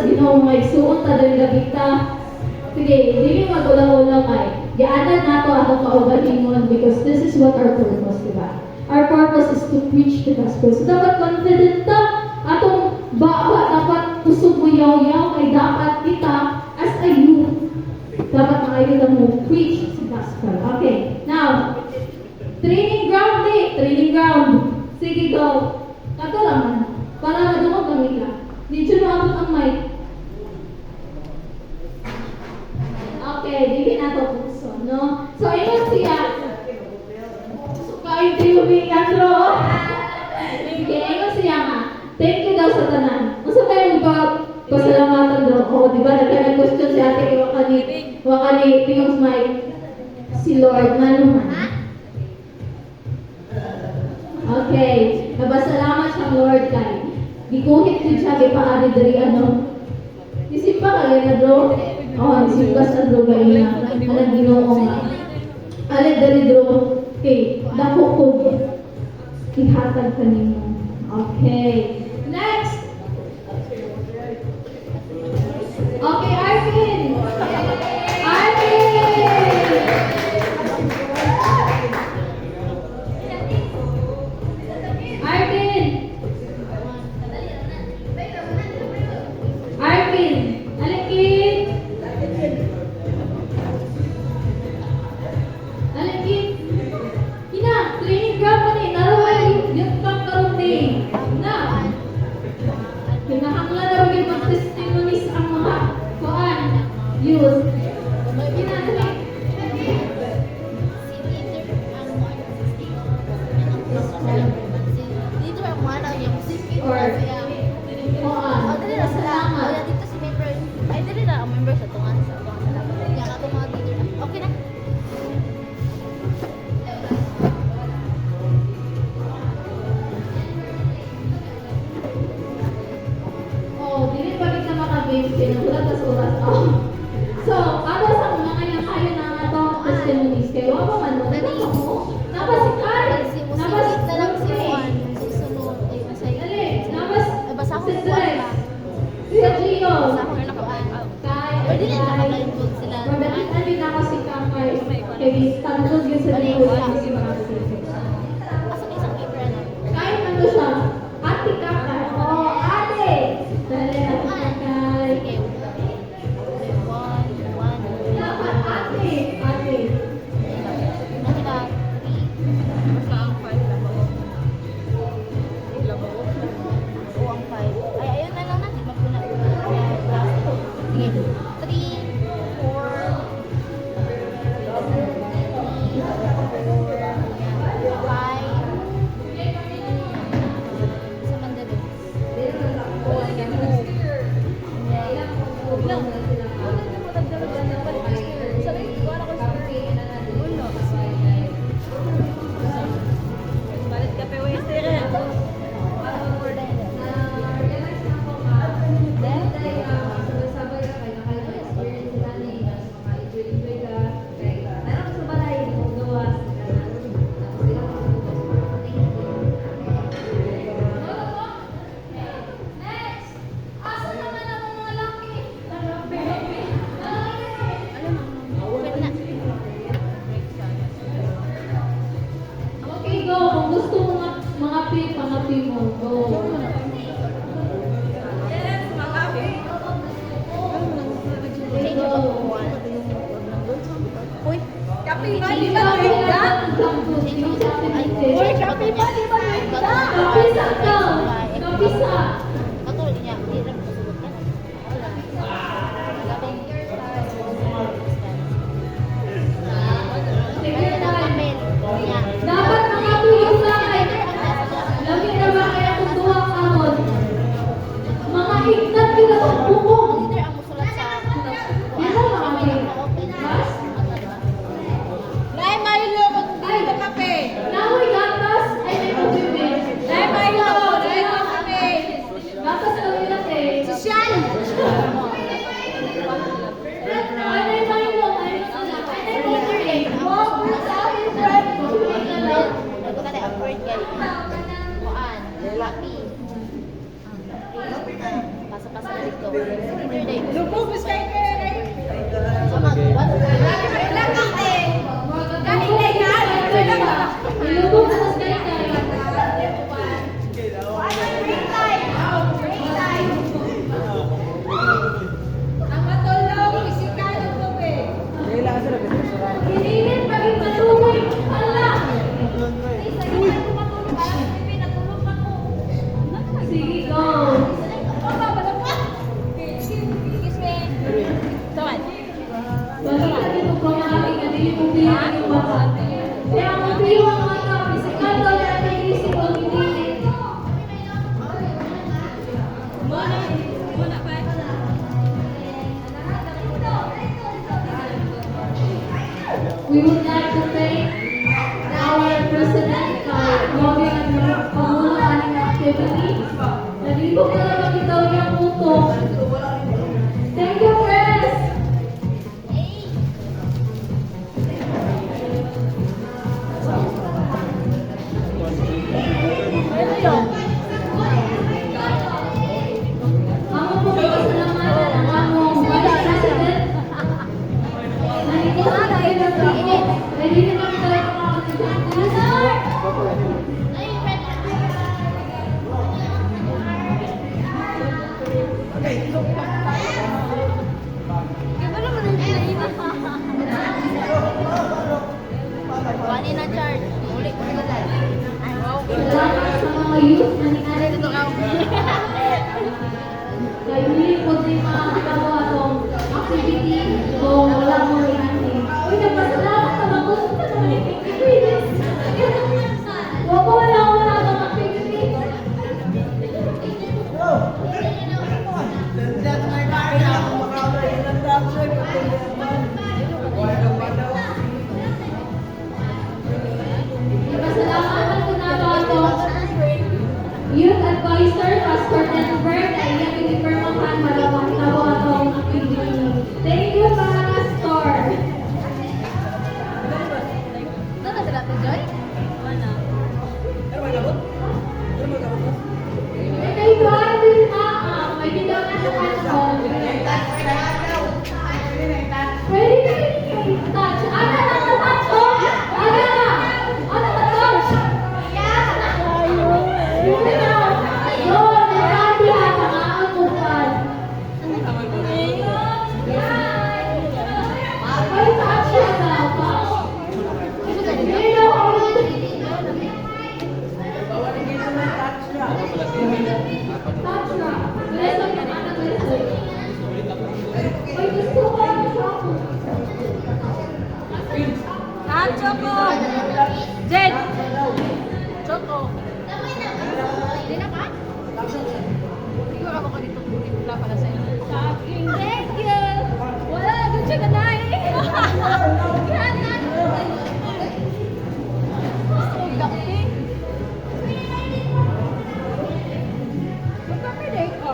Ginoo may suot ta diri gabita. Sige, dili mag-ulang-ulang ay. Gianan nato atong kaugalingon because this is what our purpose, diba? Our purpose is to preach the gospel. So dapat confident ta atong bawa dapat kusog mo yaw-yaw kay dapat kita as a youth dapat makayod mo preach the gospel. Okay, now training ground training ground. Sige go. Kato lang para madungog kami ka. Dito mo abot ang mic. Okay, dili na to puso, no? So, ingon siya. So, ka-interview ni Andro. Okay, ingon siya nga. Thank you daw sa tanan. Kung sa tayo pasalamatan daw. O, di ba? Nagka-question si ate kay wakani, tingos mic. Si Lord, nga naman. Okay. Nabasalamat siya Lord kay. Gikuhit ko siya kay paari dari ano. Isip pa kaya na bro? Isip ka sa bro kaya na. Alam ginoo nga. Alam dari bro. Okay. Dako ko. Ihatag ka nimo. Okay. Next. Okay, Arvin. So, ano sa mga kayo na nga to testimonies kayo? Ano man mo? Napasikat! Napas na lang si Juan. Susunod ay masaya. Napas basa ko Juan ba? Si Gio. Pwede din nakalimbog sila. Pwede na kasi kakay. Kaya tanggol yun sa likod. Asa isang paper na? Kahit nando siya. Ate kakay. Ate! Dali ate kakay. Ay, may gatas! Ay, may Lubog, mas kayo kayo na yun. Ilubog na sa kay. Ang matulog, isikado po eh. Inilin pa rin matuloy. Ala! Sige, go. Balik natin mo po na ating natin yung pilihan yung mata. Kaya ang pilihan ng mata, physical na natin isip ang pinili. We would like to thank our President Bobby and Pangunahan ng activity. Nalibo ko na makitaw niyang puto. Thank you, Press! Amo po pasalamatan ang among Vice President. Nandito na tayo ng grupo. Ready na kami tayo Wali na charge. Uli ko na lang. salamat sa mga youth na ningalit ito ka. Kaya hindi po din makakatawa atong activity kung wala mo rin natin. Uy, nagpasalamat ka ba? Gusto ka naman yung activities. Wala akong activity. Pasalamatan ko na ba itong Youth Advisor, Pastor Denver, na iya pinipirmahan maramang tao atong activity. Thank you, Pastor! Ito na sila to, Joy? Wala. May kaibahan din may bitaw na naman ako. Pwede na yung touch. Ana na sa touch, oh! Ana! Ana na touch! Yun na! Yun! Nagkati ha! Kangaan ko pa! May touch siya na! Hindi na ako touch na! Bless up yung anak, bless up. May gusto ko ang choco. Ah, Choco! Jen! Choco! Hindi na pa? Siguro ako ka dito. Wala pala sa inyo. Thank you! Wala, doon siya na na eh. Yan na. Gakti. Magkapilay ko.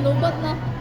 Lubat na.